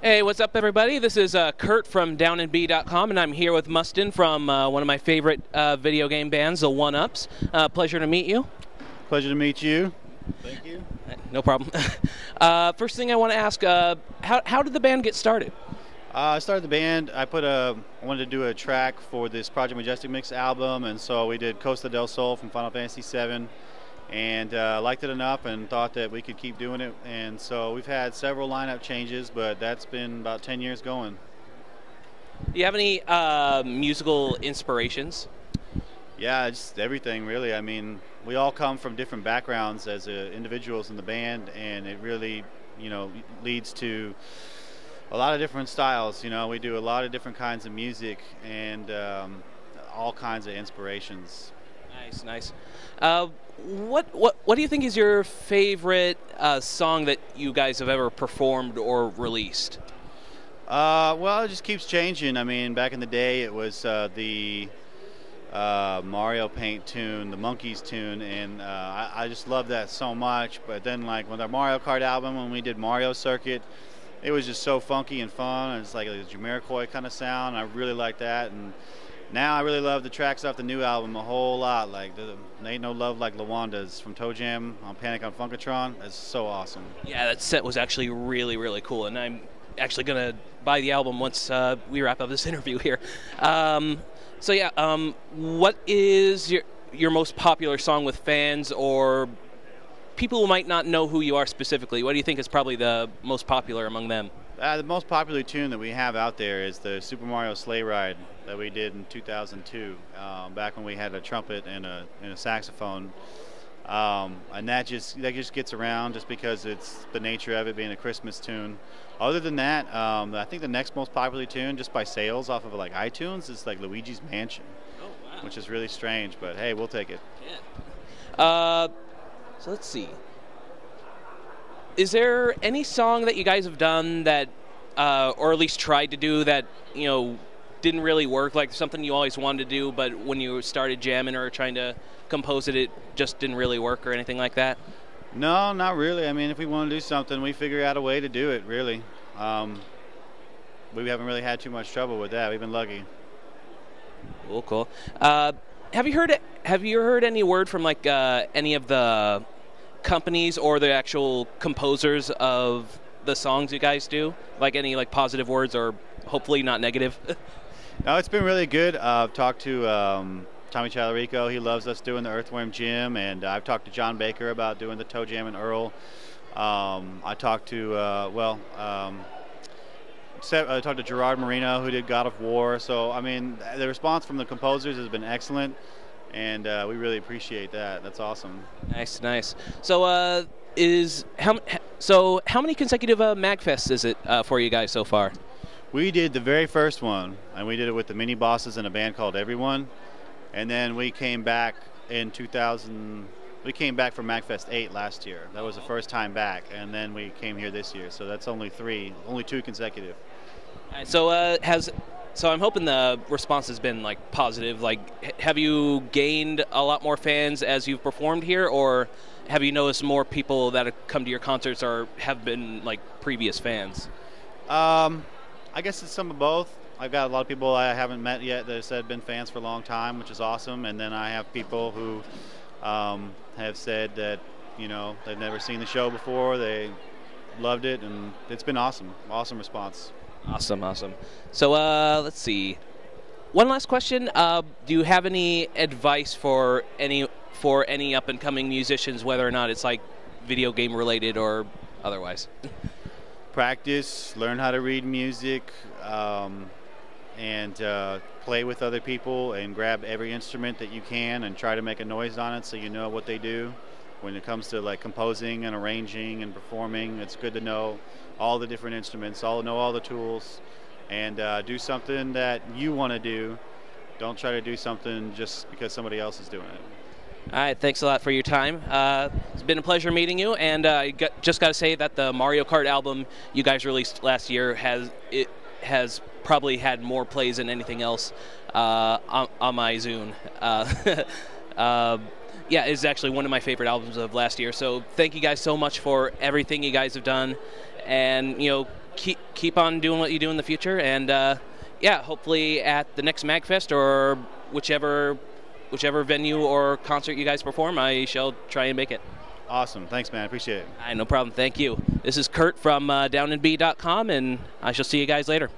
Hey, what's up, everybody? This is Kurt from DownAndB.com, and I'm here with Mustin from one of my favorite video game bands, the OneUps. Pleasure to meet you. Pleasure to meet you. Thank you. No problem. First thing I want to ask, how did the band get started? I started the band. I wanted to do a track for this Project Majestic Mix album, and so we did Costa del Sol from Final Fantasy VII, and liked it enough and thought that we could keep doing it. And so we've had several lineup changes, but that's been about 10 years going. Do you have any musical inspirations? Yeah, just everything, really. I mean, we all come from different backgrounds as individuals in the band, and it really, leads to a lot of different styles. We do a lot of different kinds of music and all kinds of inspirations. Nice. What do you think is your favorite song that you guys have ever performed or released? Well, it just keeps changing. I mean, back in the day, it was the Mario Paint tune, the Monkeys tune, and I just love that so much. But then, like with our Mario Kart album, when we did Mario Circuit, it was just so funky and fun, and it's like a Jamiroquai kind of sound. I really like that, and now I really love the tracks off the new album a whole lot. Like the Ain't No Love Like Lawanda's from Toe Jam on Panic on Funkatron. That's so awesome. Yeah, that set was actually really cool, and I'm actually gonna buy the album once we wrap up this interview here. What is your most popular song with fans or people who might not know who you are specifically? What do you think is probably the most popular among them? The most popular tune that we have out there is the Super Mario Sleigh Ride that we did in 2002, back when we had a trumpet and a saxophone. And that just gets around just because it's the nature of it being a Christmas tune. Other than that, I think the next most popular tune, just by sales off of like iTunes, is like Luigi's Mansion. Oh, wow. Which is really strange, but hey, we'll take it. Yeah. So let's see. Is there any song that you guys have done that, or at least tried to do that, didn't really work? Like something you always wanted to do, but when you started jamming or trying to compose it, it just didn't really work or anything like that? No, not really. I mean, if we want to do something, we figure out a way to do it, really. We haven't really had too much trouble with that. We've been lucky. Cool. Have you heard any word from like any of the companies or the actual composers of the songs you guys do? Like any like positive words or hopefully not negative? No, it's been really good. I've talked to Tommy Challarico. He loves us doing the Earthworm Jim, and I've talked to John Baker about doing the Toe Jam and Earl. I talked to I talked to Gerard Marino, who did God of War. So I mean, the response from the composers has been excellent, and we really appreciate that. That's awesome. Nice. So how many consecutive MAGfests is it for you guys so far? We did the very first one, and we did it with the Mini Bosses and a band called Everyone. And then we came back in 2000. We came back for MAGfest 8 last year. That was the first time back, and then we came here this year. So that's only two consecutive. So I'm hoping the response has been like positive. Like, have you gained a lot more fans as you've performed here, or have you noticed more people that have come to your concerts or have been like previous fans? I guess it's some of both. I've got a lot of people I haven't met yet that have said been fans for a long time, which is awesome. And then I have people who have said that they've never seen the show before. They loved it, and it's been awesome. Awesome response. Awesome. So let's see. One last question. Do you have any advice for any up and coming musicians, whether or not it's like video game related or otherwise? Practice, learn how to read music, and play with other people, and grab every instrument that you can and try to make a noise on it so you know what they do. When it comes to like composing and arranging and performing, it's good to know all the different instruments, know all the tools, and do something that you want to do. Don't try to do something just because somebody else is doing it. All right, thanks a lot for your time. It's been a pleasure meeting you, and I just got to say that the Mario Kart album you guys released last year has probably had more plays than anything else on my Zune. Yeah, it's actually one of my favorite albums of last year. So thank you guys so much for everything you guys have done, and keep on doing what you do in the future. And yeah, hopefully at the next MAGfest or whichever venue or concert you guys perform, I shall try and make it. Awesome. Thanks, man. I appreciate it. All right, no problem. Thank you. This is Kurt from DownAndB.com, and I shall see you guys later.